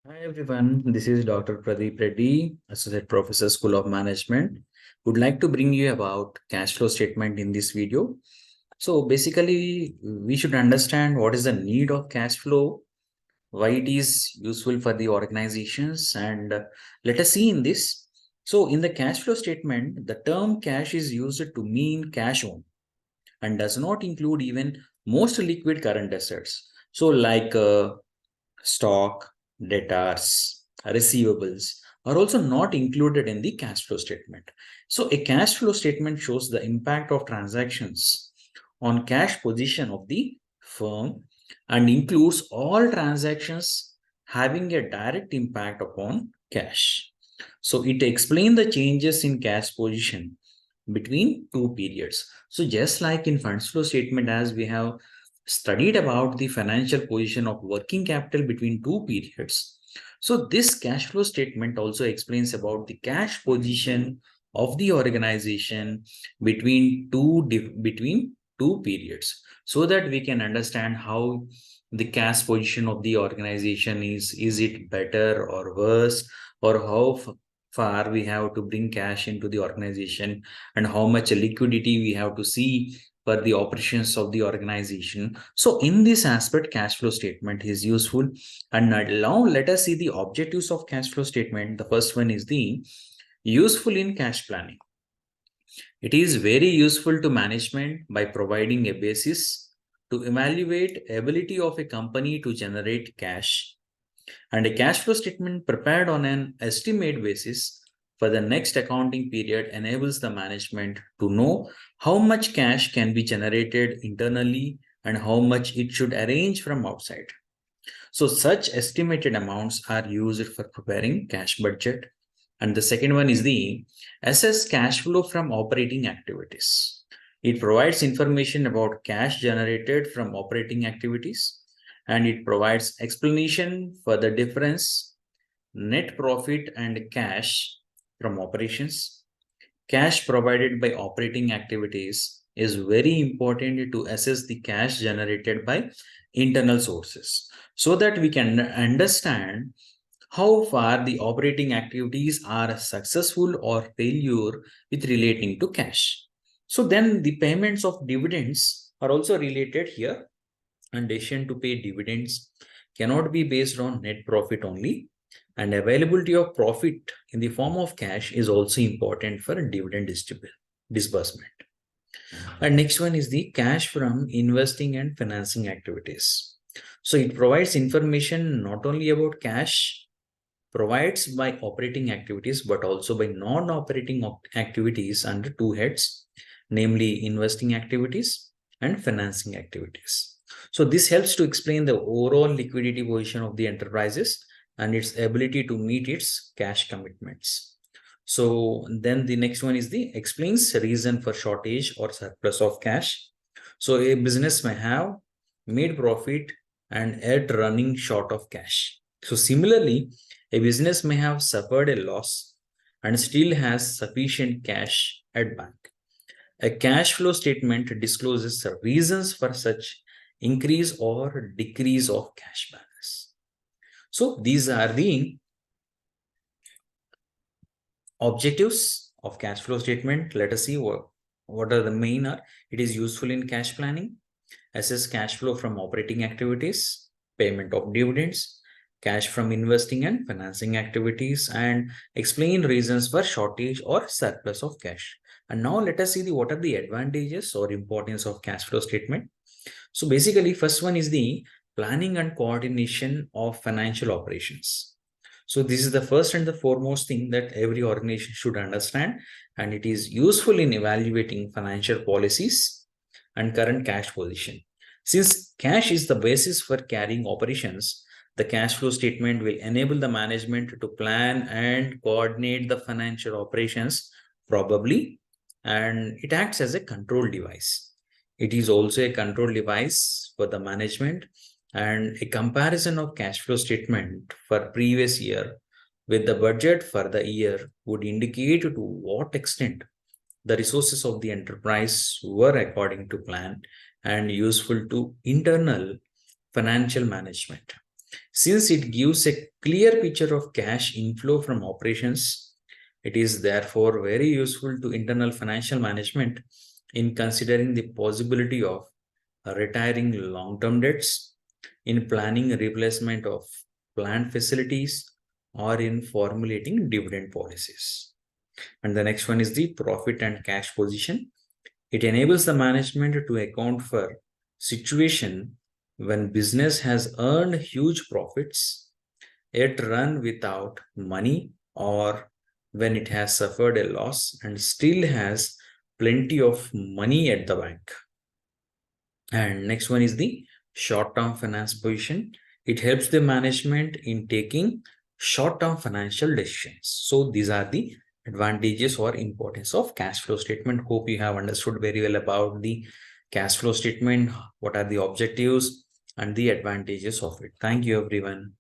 Hi everyone, this is Dr. Pradeep Reddy, Associate Professor, School of Management. Would like to bring you about cash flow statement in this video. So basically, we should understand what is the need of cash flow, why it is useful for the organizations, and let us see in this. So in the cash flow statement, the term cash is used to mean cash on and does not include even most liquid current assets. So like stock, debtors, receivables are also not included in the cash flow statement. So a cash flow statement shows the impact of transactions on cash position of the firm and includes all transactions having a direct impact upon cash. So it explains the changes in cash position between two periods. So just like in funds flow statement, as we have studied about the financial position of working capital between two periods. So this cash flow statement also explains about the cash position of the organization between two periods, so that we can understand how the cash position of the organization is it better or worse, or how far we have to bring cash into the organization, and how much liquidity we have to see for the operations of the organization. So in this aspect, cash flow statement is useful. And now let us see the objectives of cash flow statement. The first one is the useful in cash planning. It is very useful to management by providing a basis to evaluate ability of a company to generate cash, and a cash flow statement prepared on an estimate basis for the next accounting period enables the management to know how much cash can be generated internally and how much it should arrange from outside. So such estimated amounts are used for preparing cash budget. And the second one is the assess cash flow from operating activities. It provides information about cash generated from operating activities, and it provides explanation for the difference net profit and cash from operations. Cash provided by operating activities is very important to assess the cash generated by internal sources, so that we can understand how far the operating activities are successful or failure with relating to cash. So then the payments of dividends are also related here, and decision to pay dividends cannot be based on net profit only, and availability of profit in the form of cash is also important for dividend disbursement. And next one is the cash from investing and financing activities. So it provides information not only about cash provides by operating activities but also by non-operating activities under two heads, namely investing activities and financing activities. So this helps to explain the overall liquidity position of the enterprises and its ability to meet its cash commitments. So then the next one is the explains reason for shortage or surplus of cash. So a business may have made profit and yet running short of cash. So similarly, a business may have suffered a loss and still has sufficient cash at bank. A cash flow statement discloses the reasons for such increase or decrease of cash balance. So these are the objectives of cash flow statement. Let us see what are the main are. It is useful in cash planning, assess cash flow from operating activities, payment of dividends, cash from investing and financing activities, and explain reasons for shortage or surplus of cash. And now let us see what are the advantages or importance of cash flow statement. So basically, first one is the planning and coordination of financial operations. So this is the first and the foremost thing that every organization should understand, and it is useful in evaluating financial policies and current cash position. Since cash is the basis for carrying operations, the cash flow statement will enable the management to plan and coordinate the financial operations probably, and it acts as a control device. It is also a control device for the management, and a comparison of cash flow statement for previous year with the budget for the year would indicate to what extent the resources of the enterprise were according to plan and useful to internal financial management. Since it gives a clear picture of cash inflow from operations, it is therefore very useful to internal financial management in considering the possibility of retiring long-term debts, in planning replacement of plant facilities, or in formulating dividend policies. And the next one is the profit and cash position. It enables the management to account for situation when business has earned huge profits yet run without money, or when it has suffered a loss and still has plenty of money at the bank. And next one is the short-term finance position. It helps the management in taking short-term financial decisions. So these are the advantages or importance of cash flow statement. Hope you have understood very well about the cash flow statement, what are the objectives and the advantages of it. Thank you, everyone.